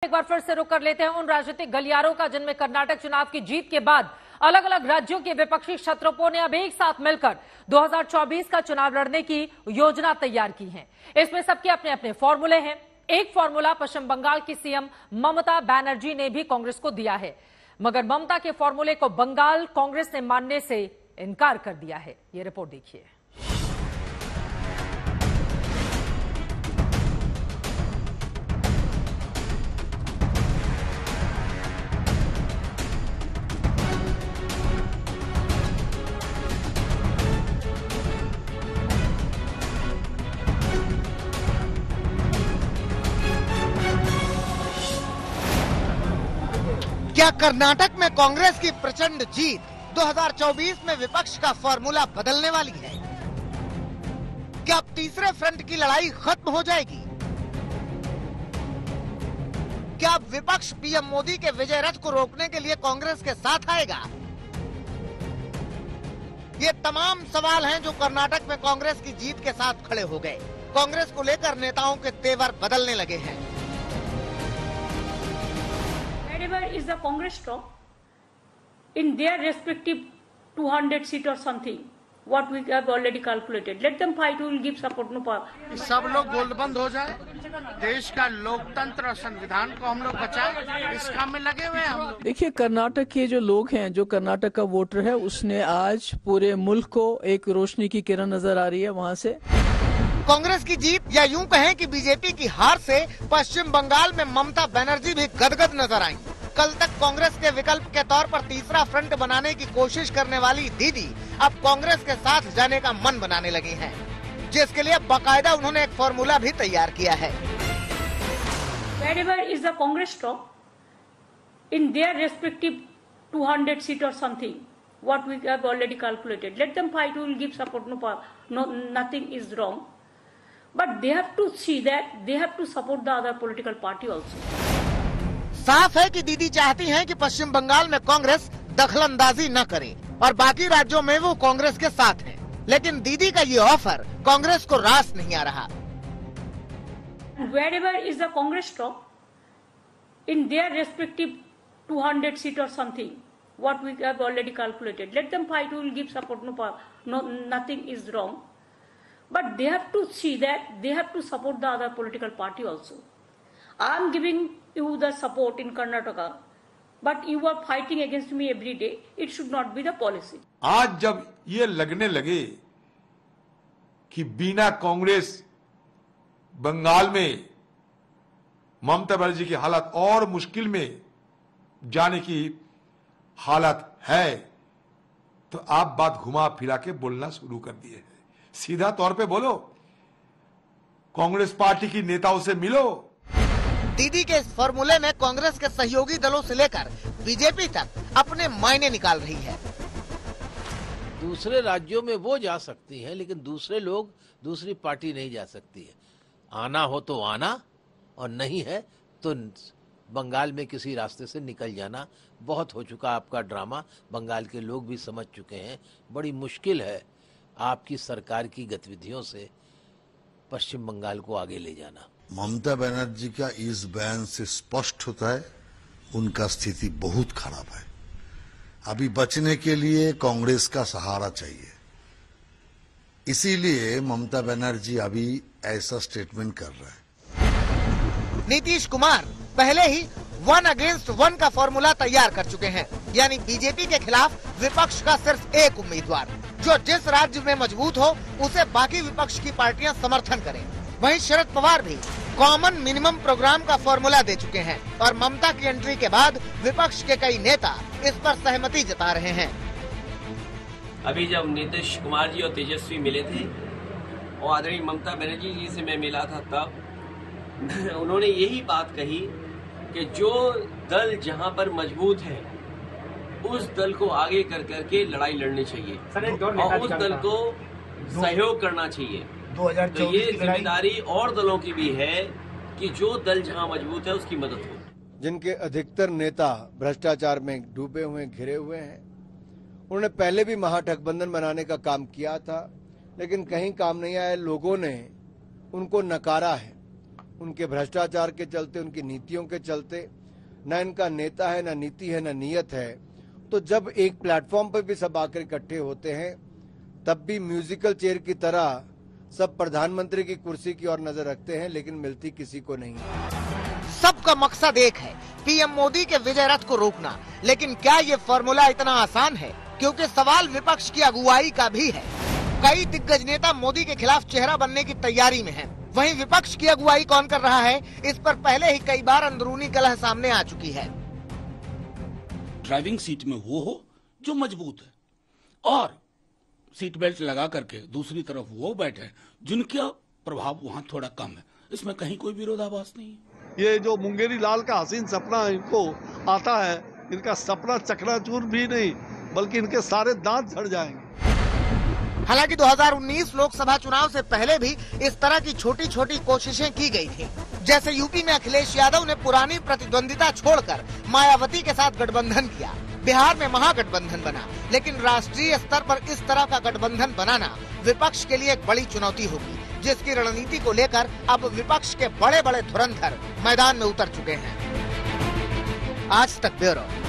एक बार फिर से रुक कर लेते हैं उन राजनीतिक गलियारों का जिनमें कर्नाटक चुनाव की जीत के बाद अलग अलग राज्यों के विपक्षी क्षत्रों ने अब एक साथ मिलकर 2024 का चुनाव लड़ने की योजना तैयार की है। इसमें सबके अपने अपने फॉर्मूले हैं। एक फॉर्मूला पश्चिम बंगाल की सीएम ममता बनर्जी ने भी कांग्रेस को दिया है, मगर ममता के फॉर्मूले को बंगाल कांग्रेस ने मानने से इनकार कर दिया है। ये रिपोर्ट देखिए। क्या कर्नाटक में कांग्रेस की प्रचंड जीत 2024 में विपक्ष का फॉर्मूला बदलने वाली है? क्या अब तीसरे फ्रंट की लड़ाई खत्म हो जाएगी? क्या अब विपक्ष पीएम मोदी के विजय रथ को रोकने के लिए कांग्रेस के साथ आएगा? ये तमाम सवाल हैं जो कर्नाटक में कांग्रेस की जीत के साथ खड़े हो गए। कांग्रेस को लेकर नेताओं के तेवर बदलने लगे हैं। Wherever is the Congress strong in their respective 200 seat or something, what we have already calculated. Let them fight. We will give support. No problem. सब लोग गोलबंद हो जाए, देश का लोकतंत्र और संविधान को हम लोग बचाएं, इस काम में लगे हुए हैं हम लोग। देखिए, कर्नाटक के जो लोग हैं, जो कर्नाटक का वोटर है, उसने आज पूरे मुल्क को एक रोशनी की किरण नजर आ रही है वहाँ से। कांग्रेस की जीत या यूं कहें कि बीजेपी की हार से पश्चिम बंगाल में ममता बनर्जी भी गदगद नजर आईं। कल तक कांग्रेस के विकल्प के तौर पर तीसरा फ्रंट बनाने की कोशिश करने वाली दीदी अब कांग्रेस के साथ जाने का मन बनाने लगी हैं, जिसके लिए बाकायदा उन्होंने एक फॉर्मूला भी तैयार किया है। Wherever is the Congress strong in their respective 200 seat or something, what we have already calculated. Let them fight. We will give support. No problem. No, nothing is wrong. But they have to see that they have to support the other political party also. साफ है कि दीदी चाहती हैं कि पश्चिम बंगाल में कांग्रेस दखलंदाजी न करे और बाकी राज्यों में वो कांग्रेस के साथ हैं। लेकिन दीदी का ये ऑफर कांग्रेस को रास नहीं आ रहा। Wherever is the Congress strong in their respective 200 seat or something, what we have already calculated. Let them fight. We will give support. No problem. No, nothing is wrong. But they have to see that they have to support the other political party also. I am giving you the support in Karnataka, but you are fighting against me every day. It should not be the policy. आज जब ये लगने लगे कि बिना कांग्रेस बंगाल में ममता बनर्जी की हालत और मुश्किल में जाने की हालत है, तो आप बात घुमा फिरा के बोलना शुरू कर दिए हैं। सीधा तौर पे बोलो, कांग्रेस पार्टी की नेताओं से मिलो। दीदी के इस फॉर्मूले में कांग्रेस के सहयोगी दलों से लेकर बीजेपी तक अपने मायने निकाल रही है। दूसरे राज्यों में वो जा सकती है, लेकिन दूसरे लोग, दूसरी पार्टी नहीं जा सकती है। आना हो तो आना, और नहीं है तो बंगाल में किसी रास्ते से निकल जाना। बहुत हो चुका आपका ड्रामा, बंगाल के लोग भी समझ चुके हैं। बड़ी मुश्किल है आपकी सरकार की गतिविधियों से पश्चिम बंगाल को आगे ले जाना। ममता बनर्जी का इस बयान से स्पष्ट होता है उनका स्थिति बहुत खराब है। अभी बचने के लिए कांग्रेस का सहारा चाहिए, इसीलिए ममता बनर्जी अभी ऐसा स्टेटमेंट कर रहा है। नीतीश कुमार पहले ही 1 अगेंस्ट 1 का फॉर्मूला तैयार कर चुके हैं, यानी बीजेपी के खिलाफ विपक्ष का सिर्फ एक उम्मीदवार, जो जिस राज्य में मजबूत हो उसे बाकी विपक्ष की पार्टियां समर्थन करें। वहीं शरद पवार भी कॉमन मिनिमम प्रोग्राम का फॉर्मूला दे चुके हैं और ममता की एंट्री के बाद विपक्ष के कई नेता इस पर सहमति जता रहे हैं। अभी जब नीतीश कुमार जी और तेजस्वी मिले थे और आदरणीय ममता बनर्जी जी से मैं मिला था, तब उन्होंने यही बात कही कि जो दल जहां पर मजबूत है उस दल को आगे कर करके लड़ाई लड़नी चाहिए और उस दल को सहयोग करना चाहिए। तो ये जिम्मेदारी और दलों की भी है कि जो दल जहां मजबूत है उसकी मदद हो। जिनके अधिकतर नेता भ्रष्टाचार में डूबे हुए, घिरे हुए हैं, उन्होंने पहले भी महागठबंधन बनाने का काम किया था, लेकिन कहीं काम नहीं आया। लोगों ने उनको नकारा है। उनके भ्रष्टाचार के चलते, उनकी नीतियों के चलते, न इनका नेता है, न नीति है, न नीयत है। तो जब एक प्लेटफॉर्म पर भी सब आकर इकट्ठे होते हैं, तब भी म्यूजिकल चेयर की तरह सब प्रधानमंत्री की कुर्सी की ओर नजर रखते हैं, लेकिन मिलती किसी को नहीं। सबका मकसद एक है, पीएम मोदी के विजय रथ को रोकना। लेकिन क्या ये फॉर्मूला इतना आसान है? क्योंकि सवाल विपक्ष की अगुवाई का भी है। कई दिग्गज नेता मोदी के खिलाफ चेहरा बनने की तैयारी में हैं। वहीं विपक्ष की अगुवाई कौन कर रहा है, इस पर पहले ही कई बार अंदरूनी कलह सामने आ चुकी है। ड्राइविंग सीट में वो हो जो मजबूत है और सीट बेल्ट लगा करके दूसरी तरफ वो बैठे जिनका प्रभाव वहाँ थोड़ा कम है। इसमें कहीं कोई विरोधाभास नहीं है। ये जो मुंगेरी लाल का हसीन सपना इनको आता है, इनका सपना चकनाचूर भी नहीं बल्कि इनके सारे दांत झड़ जाएंगे। हालांकि 2019 लोकसभा चुनाव से पहले भी इस तरह की छोटी छोटी कोशिशें की गई थी। जैसे यूपी में अखिलेश यादव ने पुरानी प्रतिद्वंदिता छोड़कर मायावती के साथ गठबंधन किया, बिहार में महागठबंधन बना। लेकिन राष्ट्रीय स्तर पर इस तरह का गठबंधन बनाना विपक्ष के लिए एक बड़ी चुनौती होगी, जिसकी रणनीति को लेकर अब विपक्ष के बड़े बड़े धुरंधर मैदान में उतर चुके हैं। आज तक ब्यूरो।